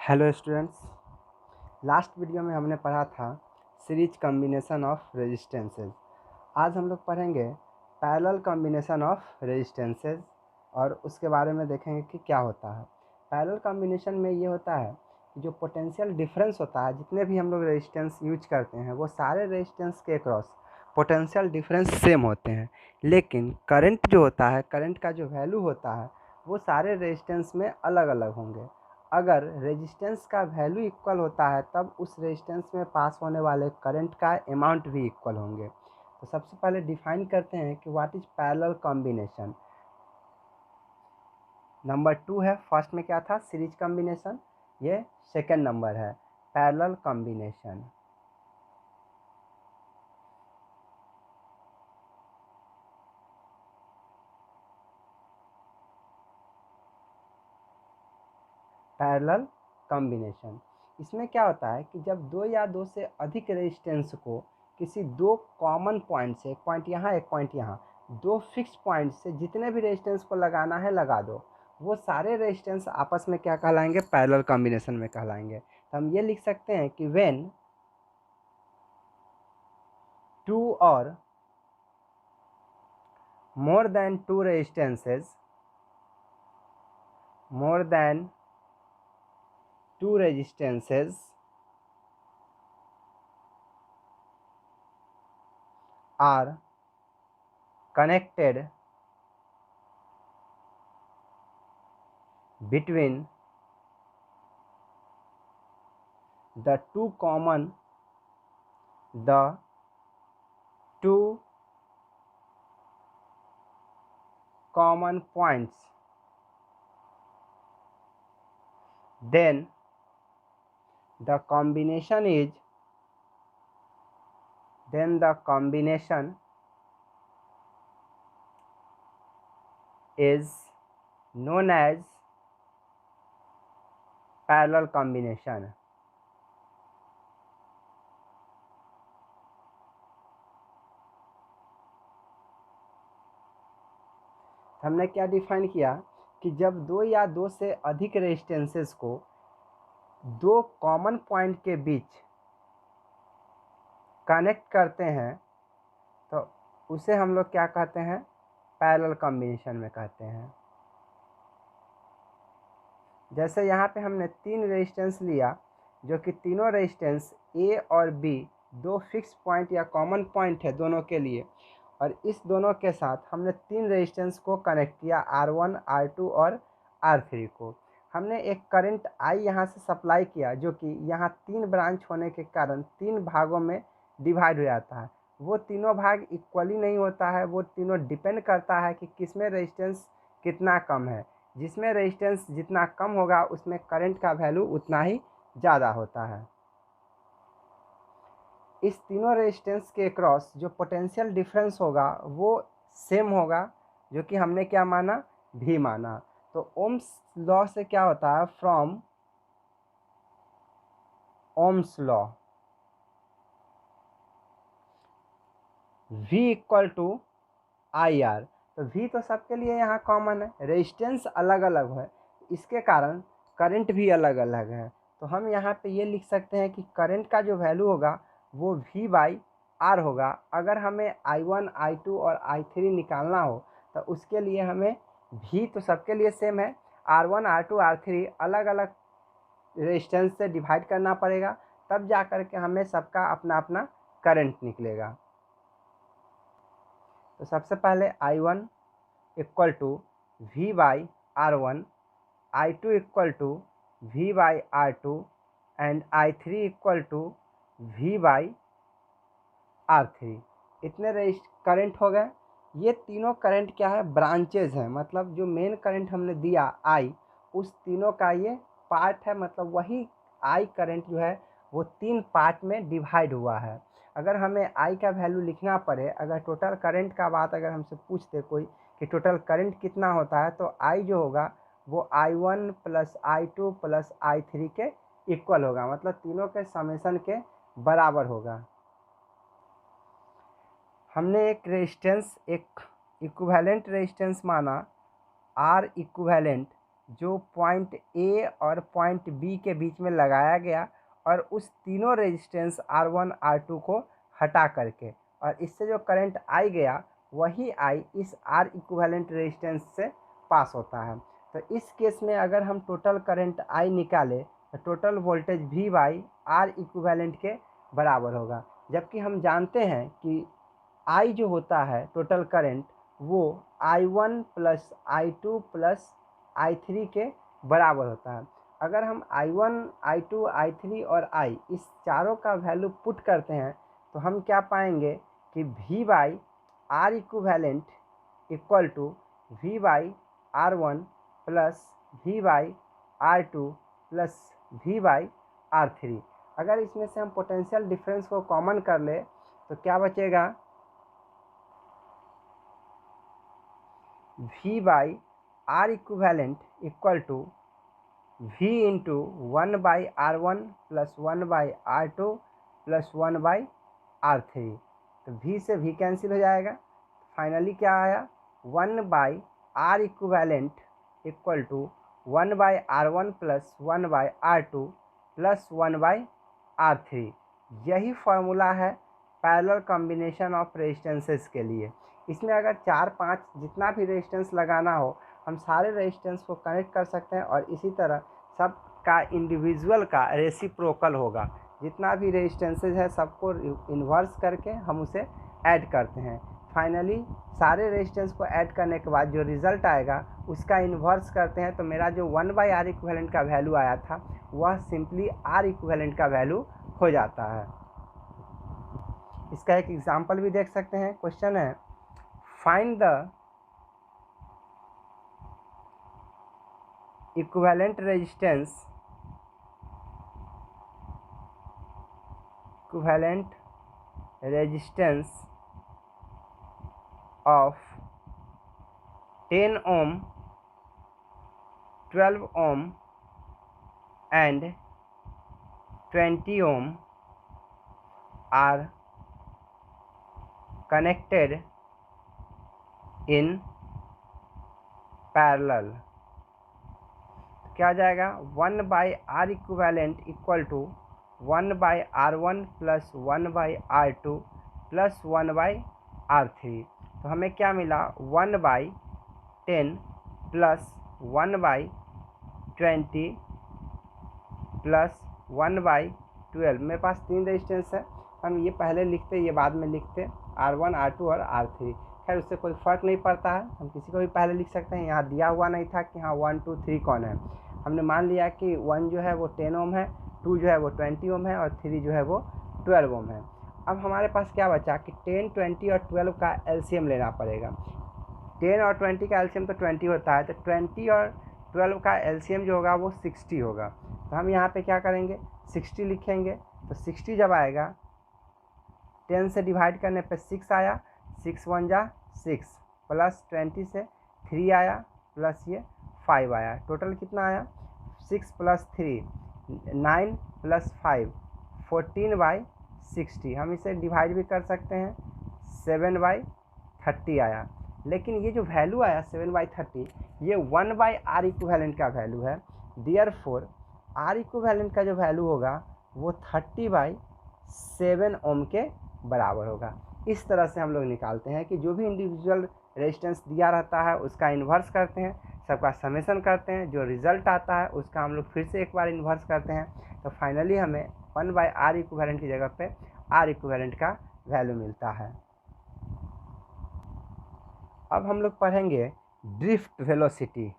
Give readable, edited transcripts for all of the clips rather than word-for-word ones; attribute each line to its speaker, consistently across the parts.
Speaker 1: Hello students, last video में हमने पढ़ा था सीरीज कॉम्बिनेशन ऑफ रेजिस्टेंसेस। आज हम लोग पढ़ेंगे पैरेलल कॉम्बिनेशन ऑफ रेजिस्टेंसेस और उसके बारे में देखेंगे कि क्या होता है। पैरेलल कॉम्बिनेशन में ये होता है कि जो पोटेंशियल डिफरेंस होता है, जितने भी हम लोग रेजिस्टेंस यूज करते हैं वो सारे रेजिस्टेंस के अक्रॉस पोटेंशियल डिफरेंस सेम होते हैं, लेकिन करंट जो होता है, करंट का जो वैल्यू होता है वो सारे रेजिस्टेंस में अलग अलग होंगे। अगर रेजिस्टेंस का वैल्यू इक्वल होता है तब उस रेजिस्टेंस में पास होने वाले करंट का अमाउंट भी इक्वल होंगे। तो सबसे पहले डिफाइन करते हैं कि what is parallel combination. Number 2 है, फर्स्ट में क्या था, सीरीज कॉम्बिनेशन, ये सेकंड नंबर है पैरेलल कॉम्बिनेशन। पैरेलल कॉम्बिनेशन, इसमें क्या होता है कि जब दो या दो से अधिक रेजिस्टेंस को किसी दो कॉमन पॉइंट से, एक पॉइंट यहाँ एक पॉइंट यहाँ, दो फिक्स पॉइंट से जितने भी रेजिस्टेंस को लगाना है लगा दो, वो सारे रेजिस्टेंस आपस में क्या कहलाएंगे, पैरेलल कॉम्बिनेशन में कहलाएंगे। तो हम ये लिख सकते हैं कि व्हेन टू और more than two resistances, more than two resistances are connected between the two common points, then the combination is known as parallel combination। हमने क्या डिफाइन किया कि जब दो या दो से अधिक रेजिस्टेंसेस को दो कॉमन पॉइंट के बीच कनेक्ट करते हैं तो उसे हम लोग क्या कहते हैं, पैरेलल कॉम्बिनेशन में कहते हैं। जैसे यहाँ पे हमने तीन रेजिस्टेंस लिया, जो कि तीनों रेजिस्टेंस ए और बी दो फिक्स पॉइंट या कॉमन पॉइंट है दोनों के लिए, और इस दोनों के साथ हमने तीन रेजिस्टेंस को कनेक्ट किया, R1, R2 और R3 को। हमने एक करंट I यहाँ से सप्लाई किया, जो कि यहाँ तीन ब्रांच होने के कारण तीन भागों में डिवाइड हो जाता है। वो तीनों भाग इक्वली नहीं होता है, वो तीनों डिपेंड करता है कि किसमें रेजिस्टेंस कितना कम है। जिसमें रेजिस्टेंस जितना कम होगा उसमें करंट का वैल्यू उतना ही ज़्यादा होता है। इस तीनों रेजिस्टेंस के क्रॉस जो पोटेंशियल डिफरेंस होगा वो सेम होगा, जो कि हमने क्या माना, भी माना। तो ओम्स लॉ से क्या होता है, from ohm's law V equal to IR। तो V तो सबके लिए यहाँ कॉमन है, रेजिस्टेंस अलग अलग है, इसके कारण करंट भी अलग अलग है। तो हम यहाँ पे ये लिख सकते हैं कि करंट का जो वैल्यू होगा वो V बाई R होगा। अगर हमें I1, I2 और I3 निकालना हो तो उसके लिए हमें V तो सबके लिए सेम है, R1, R2, R3 अलग अलग रेजिस्टेंस से डिवाइड करना पड़ेगा, तब जा कर के हमें सबका अपना अपना करंट निकलेगा। तो सबसे पहले I1 equal to V by R1, I2 equal to V by R2 and I3 equal to V by R3। इतने करंट हो गए। ये तीनों करंट क्या है, ब्रांचेज हैं, मतलब जो मेन करंट हमने दिया I, उस तीनों का ये पार्ट है, मतलब वही I करंट जो है वो तीन पार्ट में डिवाइड हुआ है। अगर हमें I का वैल्यू लिखना पड़े, अगर टोटल करंट का बात अगर हमसे पूछते कोई कि टोटल करंट कितना होता है, तो I जो होगा वो I1 plus I2 plus I3 के इक्वल होगा, मतलब तीनों के समेशन के बराबर होगा। हमने एक रेजिस्टेंस, एक इक्विवेलेंट रेजिस्टेंस माना R इक्विवेलेंट, जो पॉइंट ए और पॉइंट बी के बीच में लगाया गया और उस तीनों रेजिस्टेंस R1 R2 को हटा करके, और इससे जो करंट आई गया वही आई इस R इक्विवेलेंट रेजिस्टेंस से पास होता है। तो इस केस में अगर हम टोटल करंट I निकालें तो total voltage V by R equivalent के बराबर होगा, जबकि हम जानते हैं कि I जो होता है टोटल करंट वो I1 plus I2 plus I3 के बराबर होता है। अगर हम I1, I2, I3 और I इस चारों का वैल्यू पुट करते हैं तो हम क्या पाएंगे कि V by R equivalent equal to V by R1 plus V by R2 plus V by R3। अगर इसमें से हम पोटेंशियल डिफरेंस को कॉमन कर ले तो क्या बचेगा, V by R equivalent equal to V into 1 by R1 plus 1 by R2 plus 1 by R3। तो V से V कैंसिल हो जाएगा। फाइनली क्या आया, 1 by R equivalent equal to 1 by R1 plus 1 by R2 plus 1 by R3। यही formula है parallel combination of resistances के लिए। इसमें अगर 4-5 जितना भी रेजिस्टेंस लगाना हो हम सारे रेजिस्टेंस को कनेक्ट कर सकते हैं और इसी तरह सब का इंडिविजुअल का रेसिप्रोकल होगा। जितना भी रेजिस्टेंसेज है सबको इन्वर्स करके हम उसे ऐड करते हैं। फाइनली सारे रेजिस्टेंस को ऐड करने के बाद जो रिज़ल्ट आएगा उसका इन्वर्स करते हैं, तो मेरा जो 1 बाई आर इक्विवेलेंट का वैल्यू आया था वह सिंपली आर इक्विवेलेंट का वैल्यू हो जाता है। इसका एक एग्जांपल भी देख सकते हैं। क्वेश्चन है, find the equivalent resistance of 10 ohm, 12 ohm and 20 ohm are connected in parallel। क्या आ जाएगा, 1 by R equivalent equal to 1 by R1 plus 1 by R2 plus 1 by R3। तो हमें क्या मिला, 1 by 10 plus 1 by 20 plus 1 by 12। मेरे पास 3 resistance है, हम ये पहले लिखते ये बाद में लिखते R1, R2 और R3। खैर उससे कोई फ़र्क नहीं पड़ता है, हम किसी को भी पहले लिख सकते हैं। यहाँ दिया हुआ नहीं था कि हाँ 1, 2, 3 कौन है। हमने मान लिया कि 1 जो है वो 10 ओम है, 2 जो है वो 20 ओम है और 3 जो है वो 12 ओम है। अब हमारे पास क्या बचा कि 10, 20 और 12 का एलसीएम लेना पड़ेगा। 10 और 20 का एलसीएम तो 20 होता है, तो 20 और 12 का एलसीएम जो होगा वो 60 होगा। तो हम यहाँ पे क्या करेंगे, 60 लिखेंगे। तो 60 जब आएगा 10 से डिवाइड करने पे 6 आया, 6 1 जा 6 प्लस 20 से 3 आया प्लस ये 5 आया। टोटल कितना आया, 6 प्लस 3 9 प्लस 5 14 बाई 60। हम इसे डिवाइड भी कर सकते हैं, 7 बाई 30 आया। लेकिन ये जो वैल्यू आया 7 बाई 30 ये 1 बाई आर इक्विवेलेंट का वैल्यू है। देयरफॉर आर इक्विवेलेंट का जो वैल्यू होगा वो 30 बाई 7 ओम के बराबर होगा। इस तरह से हम लोग निकालते हैं कि जो भी इंडिविजुअल रेजिस्टेंस दिया रहता है उसका इन्वर्स करते हैं, सबका समेशन करते हैं, जो रिज़ल्ट आता है उसका हम लोग फिर से एक बार इन्वर्स करते हैं। तो फाइनली हमें 1 बाई आर इक्विवेलेंट की जगह पे आर इक्विवेलेंट का वैल्यू मिलता है। अब हम लोग पढ़ेंगे ड्रिफ्ट वेलोसिटी।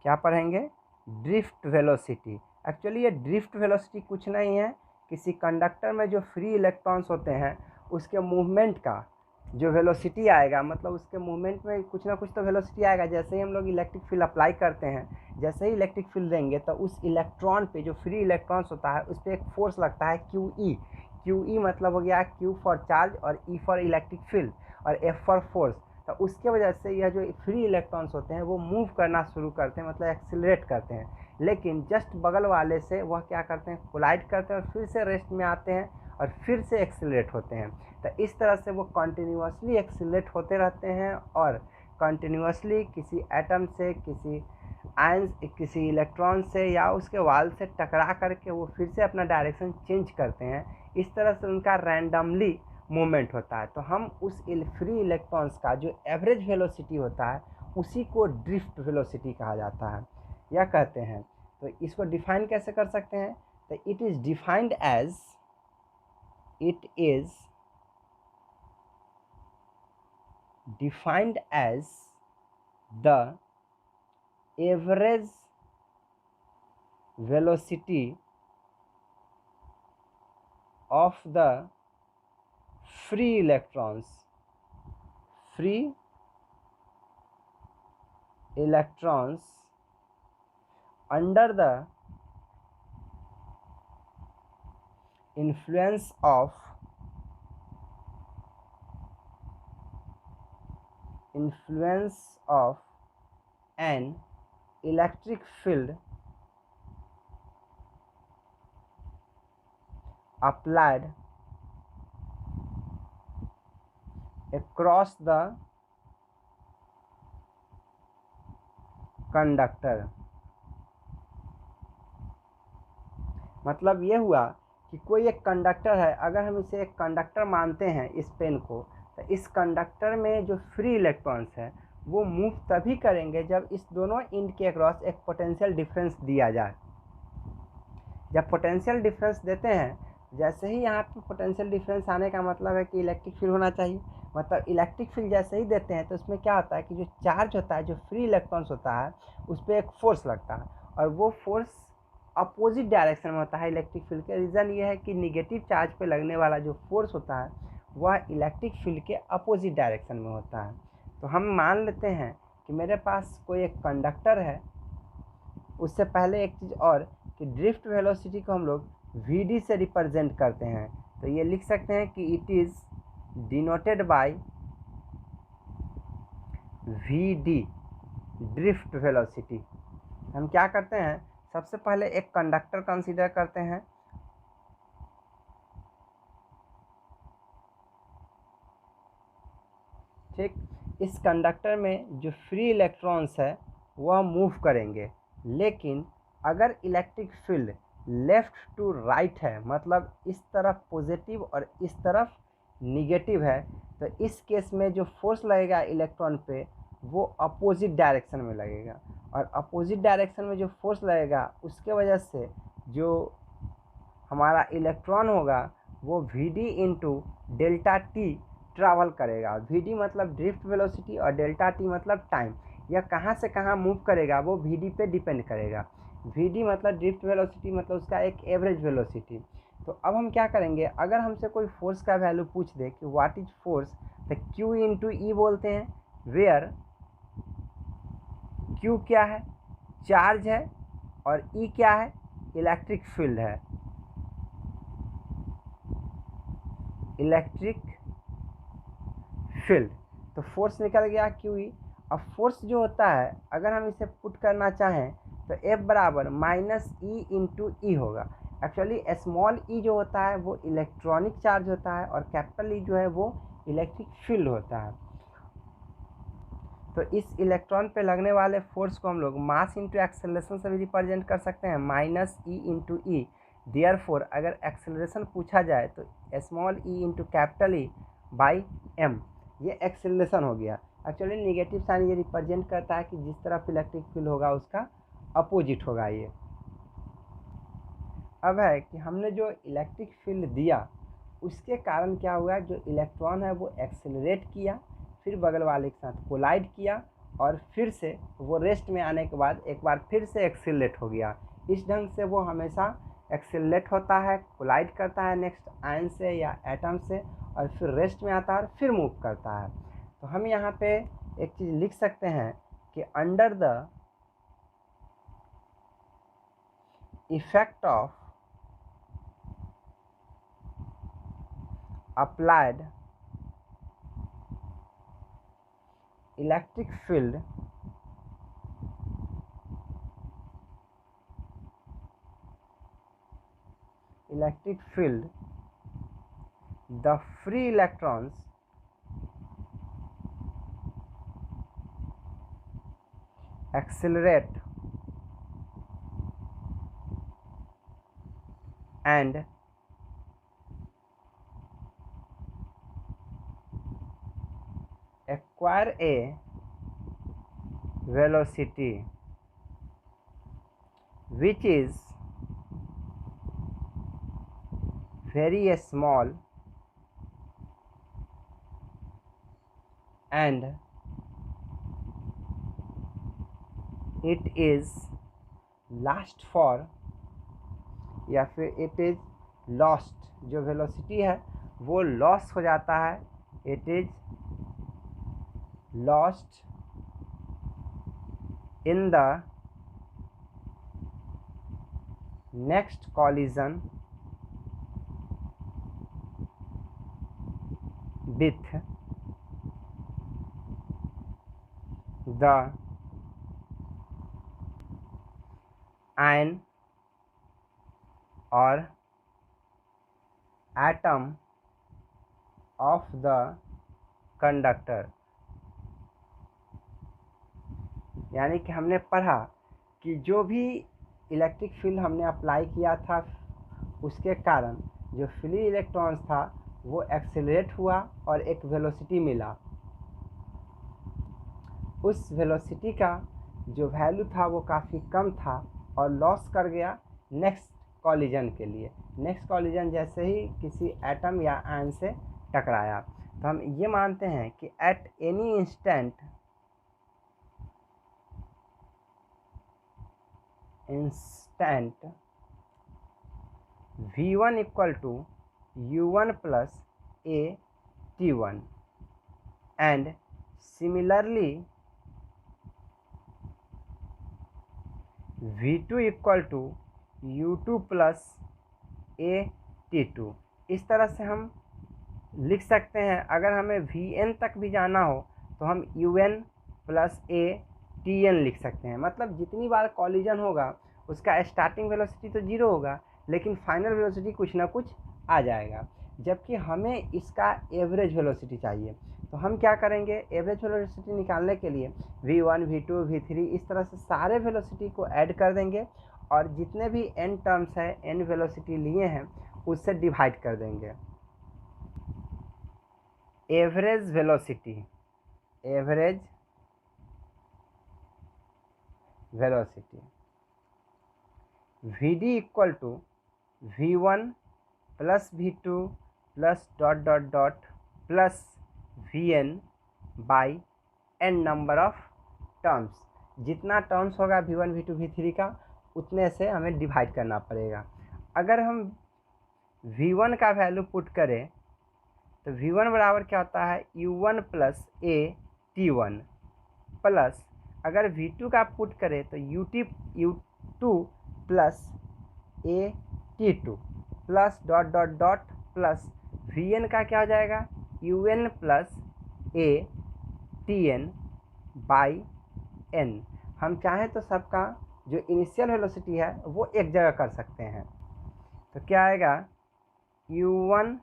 Speaker 1: क्या पढ़ेंगे, ड्रिफ्ट वेलोसिटी। एक्चुअली ये ड्रिफ्ट वेलोसिटी कुछ नहीं है, किसी कंडक्टर में जो फ्री इलेक्ट्रॉन्स होते हैं उसके मूवमेंट का जो वेलोसिटी आएगा, मतलब उसके मूवमेंट में कुछ ना कुछ तो वेलोसिटी आएगा। जैसे ही हम लोग इलेक्ट्रिक फील्ड अप्लाई करते हैं, जैसे ही इलेक्ट्रिक फील्ड देंगे तो उस इलेक्ट्रॉन पे जो फ्री इलेक्ट्रॉन्स होता है उस पर एक फोर्स लगता है QE मतलब हो गया Q फॉर चार्ज और E फॉर इलेक्ट्रिक फील्ड और F फॉर फोर्स। तो उसके वजह से यह जो फ्री इलेक्ट्रॉन्स होते हैं वो मूव करना शुरू करते हैं, मतलब एक्सिलरेट करते हैं। लेकिन जस्ट बगल वाले से वह क्या करते हैं, कोलाइड करते हैं और फिर से रेस्ट में आते हैं और फिर से एक्सिलरेट होते हैं। तो इस तरह से वो कंटिन्यूअसली एक्सिलरेट होते रहते हैं और कंटिन्यूअसली किसी एटम से किसी आयंस किसी इलेक्ट्रॉन से या उसके वाल से टकरा करके वो फिर से अपना डायरेक्शन चेंज करते हैं, इस तरह से उनका रैंडमली मूवमेंट होता है। तो हम उस फ्री इलेक्ट्रॉन्स का जो एवरेज वेलोसिटी होता है उसी को ड्रिफ्ट वेलोसिटी कहा जाता है या कहते हैं। तो इसको डिफाइन कैसे कर सकते हैं? तो it is defined as the average velocity of the free electrons under the influence of an electric field applied across the conductor। मतलब ये हुआ कि कोई एक कंडक्टर है, अगर हम इसे एक कंडक्टर मानते हैं इस पेन को, तो इस कंडक्टर में जो फ्री इलेक्ट्रॉन्स हैं वो मूव तभी करेंगे जब इस दोनों इंड के अक्रॉस एक पोटेंशियल डिफरेंस दिया जाए। जब पोटेंशियल डिफरेंस देते हैं, जैसे ही यहाँ पे पोटेंशियल डिफरेंस आने का मतलब है कि इलेक्ट्रिक फील्ड होना चाहिए। मतलब इलेक्ट्रिक फील्ड जैसे ही देते हैं तो उसमें क्या होता है कि जो चार्ज होता है, जो फ्री इलेक्ट्रॉन्स होता है, उस पर एक फोर्स लगता है और वो फोर्स अपोजिट डायरेक्शन में होता है इलेक्ट्रिक फील्ड के। रीज़न ये है कि निगेटिव चार्ज पे लगने वाला जो फोर्स होता है वह इलेक्ट्रिक फील्ड के अपोजिट डायरेक्शन में होता है। तो हम मान लेते हैं कि मेरे पास कोई एक कंडक्टर है। उससे पहले एक चीज़ और कि ड्रिफ्ट वेलोसिटी को हम लोग Vd से रिप्रेजेंट करते हैं। तो ये लिख सकते हैं कि it is denoted by Vd, drift velocity. हम क्या करते हैं, सबसे पहले एक कंडक्टर कंसीडर करते हैं। ठीक, इस कंडक्टर में जो फ्री इलेक्ट्रॉन्स है वह मूव करेंगे, लेकिन अगर electric field left to right है, मतलब इस तरफ पॉजिटिव और इस तरफ निगेटिव है, तो इस केस में जो फोर्स लगेगा इलेक्ट्रॉन पे वो अपोजिट डायरेक्शन में लगेगा। और अपोजिट डायरेक्शन में जो फोर्स लगेगा उसके वजह से जो हमारा इलेक्ट्रॉन होगा वो Vd into delta T travel करेगा। Vd मतलब ड्रिफ्ट वेलोसिटी और डेल्टा टी मतलब टाइम। यह कहाँ से कहाँ मूव करेगा वो Vd पे डिपेंड करेगा। Vd मतलब ड्रिफ्ट वेलोसिटी, मतलब उसका एक एवरेज वेलोसिटी। तो अब हम क्या करेंगे, अगर हमसे कोई फोर्स का वैल्यू पूछ दे कि व्हाट इज फोर्स, तो Q इंटू ई बोलते हैं, वेयर Q क्या है, चार्ज है, और E क्या है, इलेक्ट्रिक फील्ड है, इलेक्ट्रिक फील्ड। तो फोर्स निकल गया QE। अब फोर्स जो होता है अगर हम इसे पुट करना चाहें तो F बराबर माइनस ई इंटू ई होगा। एक्चुअली स्मॉल ई जो होता है वो इलेक्ट्रॉनिक चार्ज होता है और कैपिटल ई जो है वो इलेक्ट्रिक फील्ड होता है। तो इस इलेक्ट्रॉन पे लगने वाले फोर्स को हम लोग मास इंटू एक्सेलरेशन से भी रिप्रेजेंट कर सकते हैं, minus e into e. Therefore अगर एक्सेलरेशन पूछा जाए तो small e into capital e by m, ये एक्सेलरेशन हो गया। एक्चुअली नेगेटिव साइन ये रिप्रेजेंट करता है कि जिस तरफ इलेक्ट्रिक फील्ड होगा उसका अपोजिट होगा ये। अब है कि हमने जो इलेक्ट्रिक फील्ड दिया उसके कारण क्या हुआ, जो इलेक्ट्रॉन है वो एक्सेलरेट किया, फिर बगल वाले के साथ कोलाइड किया और फिर से वो रेस्ट में आने के बाद एक बार फिर से एक्सेलरेट हो गया। इस ढंग से वो हमेशा एक्सेलरेट होता है, कोलाइड करता है नेक्स्ट आयन से या एटम से, और फिर रेस्ट में आता है और फिर मूव करता है। तो हम यहाँ पे एक चीज़ लिख सकते हैं कि under the effect of applied electric field the free electrons accelerate and acquire a velocity which is very small and it is last for, या फिर it is lost, जो वेलोसिटी है वो लॉस हो जाता है, it is lost in the next collision with the ion or atom of the conductor। यानी कि हमने पढ़ा कि जो भी इलेक्ट्रिक फील्ड हमने अप्लाई किया था उसके कारण जो फ्री इलेक्ट्रॉन्स था वो एक्सेलरेट हुआ और एक वेलोसिटी मिला। उस वेलोसिटी का जो वैल्यू था वो काफ़ी कम था और लॉस कर गया नेक्स्ट कॉलिजन के लिए। नेक्स्ट कॉलिजन जैसे ही किसी एटम या आयन से टकराया, तो हम ये मानते हैं कि at any instant v1 equal to u1 plus a t1 and similarly v2 equal to u2 plus a t2। इस तरह से हम लिख सकते हैं। अगर हमें vn तक भी जाना हो तो हम un प्लस a tn लिख सकते हैं। मतलब जितनी बार कॉलिजन होगा उसका स्टार्टिंग वेलोसिटी तो जीरो होगा लेकिन फाइनल वेलोसिटी कुछ ना कुछ आ जाएगा। जबकि हमें इसका एवरेज वेलोसिटी चाहिए, तो हम क्या करेंगे, एवरेज वेलोसिटी निकालने के लिए v1 v2 v3 इस तरह से सारे वेलोसिटी को ऐड कर देंगे और जितने भी n टर्म्स है n वेलोसिटी लिए हैं उससे डिवाइड कर देंगे। Average velocity, average velocity vd equal to v1 plus v2 plus dot dot dot plus vn by n number of terms. जितना टर्म्स होगा v1 v2 v3 का उतने से हमें डिवाइड करना पड़ेगा। अगर हम v1 का वैल्यू पुट करें तो v1 बराबर क्या होता है u1 plus a t1 plus अगर v2 का पुट करें तो u2 plus a t2 plus dot dot dot plus vn का क्या हो जाएगा un plus a tn by n। हम चाहें तो सबका जो इनिशियल वेलोसिटी है वो एक जगह कर सकते हैं। तो क्या आएगा u1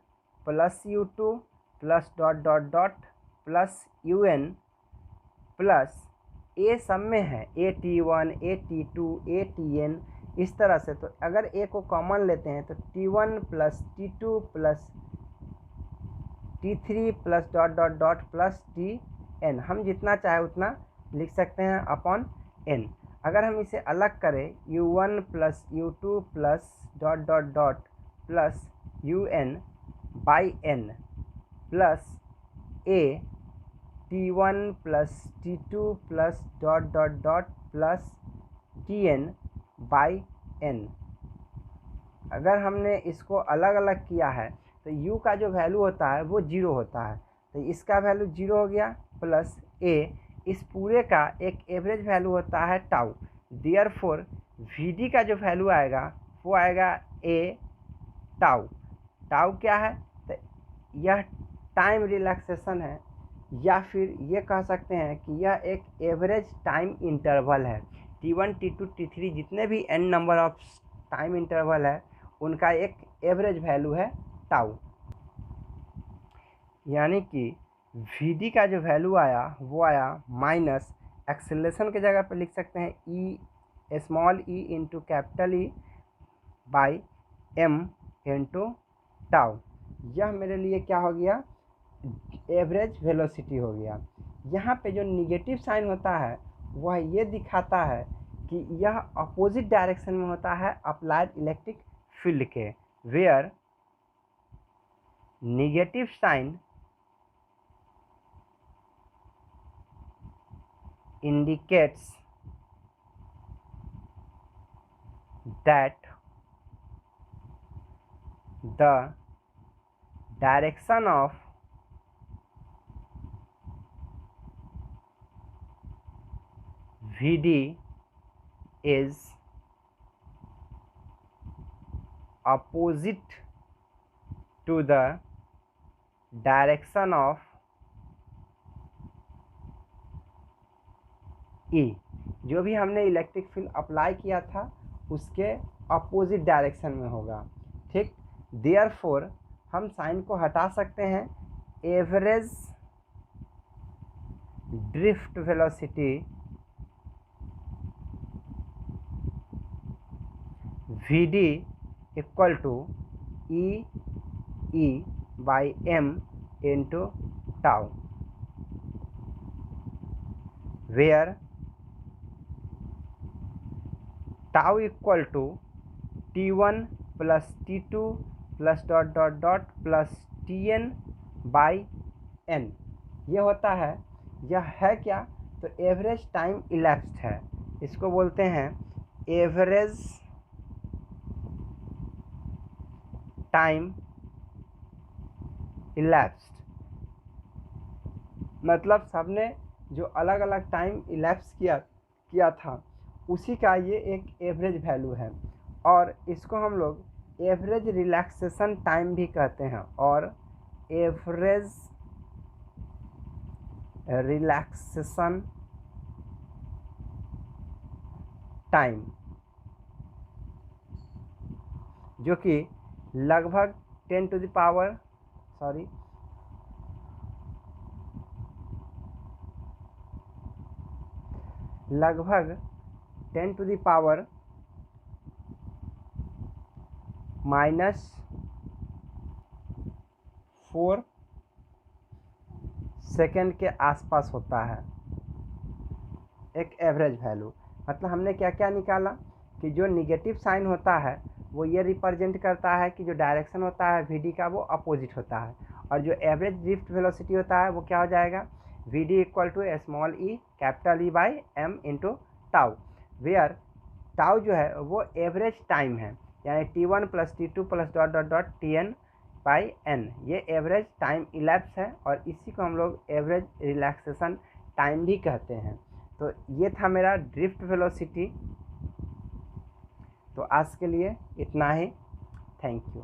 Speaker 1: plus u2 plus dot dot dot plus un plus a सब में है a t1 a t2 a tn इस तरह से। तो अगर a को कॉमन लेते हैं तो t1 plus t2 plus t3 plus dot dot dot plus tn, हम जितना चाहे उतना लिख सकते हैं अपॉन n। अगर हम इसे अलग करें u1 plus u2 plus dot dot dot plus un by n plus a t1 plus t2 plus dot dot dot plus tn by n। अगर हमने इसको अलग अलग किया है तो u का जो वैल्यू होता है वो जीरो होता है, तो इसका वैल्यू जीरो हो गया प्लस a इस पूरे का एक एवरेज वैल्यू होता है टाउ। देयरफॉर vd का जो वैल्यू आएगा वो आएगा a टाउ। टाउ क्या है, तो यह टाइम रिलैक्सेशन है या फिर ये कह सकते हैं कि यह एक एवरेज टाइम इंटरवल है। t1 t2 t3 जितने भी n number of time interval है उनका एक एवरेज वैल्यू है टाउ। यानी कि vd का जो वैल्यू आया वो आया माइनस एक्सेलरेशन के जगह पर लिख सकते हैं e small e into capital E by m into tau. यह मेरे लिए क्या हो गया, एवरेज वेलोसिटी हो गया। यहाँ पे जो निगेटिव साइन होता है वह ये दिखाता है कि यह अपोजिट डायरेक्शन में होता है अप्लाइड इलेक्ट्रिक फील्ड के, where negative sign indicates that the direction of VD is opposite to the direction of E। जो भी हमने इलेक्ट्रिक फील्ड अप्लाई किया था उसके अपोजिट डायरेक्शन में होगा, ठीक। देयरफॉर हम साइन को हटा सकते हैं। Average drift velocity VD equal to E by M into tau, where tau equal to T1 plus T2 plus dot dot dot plus Tn by n ये होता है। यह है क्या, तो एवरेज टाइम इलैप्स्ड है, इसको बोलते हैं एवरेज टाइम इलैप्स्ड। मतलब सबने जो अलग अलग टाइम इलैप्स किया था उसी का ये एक एवरेज वैल्यू है, और इसको हम लोग एवरेज रिलैक्सेशन टाइम भी कहते हैं, और एवरेज रिलैक्सेशन टाइम जो कि लगभग 10 टू द पावर लगभग 10 टू द पावर -4 सेकेंड के आसपास होता है एक एवरेज वैल्यू। मतलब हमने क्या क्या निकाला कि जो निगेटिव साइन होता है वो ये रिप्रेजेंट करता है कि जो डायरेक्शन होता है VD का वो अपोजिट होता है, और जो एवरेज ड्रिफ्ट वेलोसिटी होता है वो क्या हो जाएगा, VD equal to small e capital E by M into tau, where tau जो है वो एवरेज टाइम है, यानी T1 plus T2 plus dot dot dot Tn by n, ये एवरेज टाइम इलैप्स है, और इसी को हम लोग एवरेज रिलैक्सेशन टाइम भी कहते हैं। तो ये था मेरा ड्रिफ्ट वेलोसिटी। तो आज के लिए इतना ही, थैंक यू।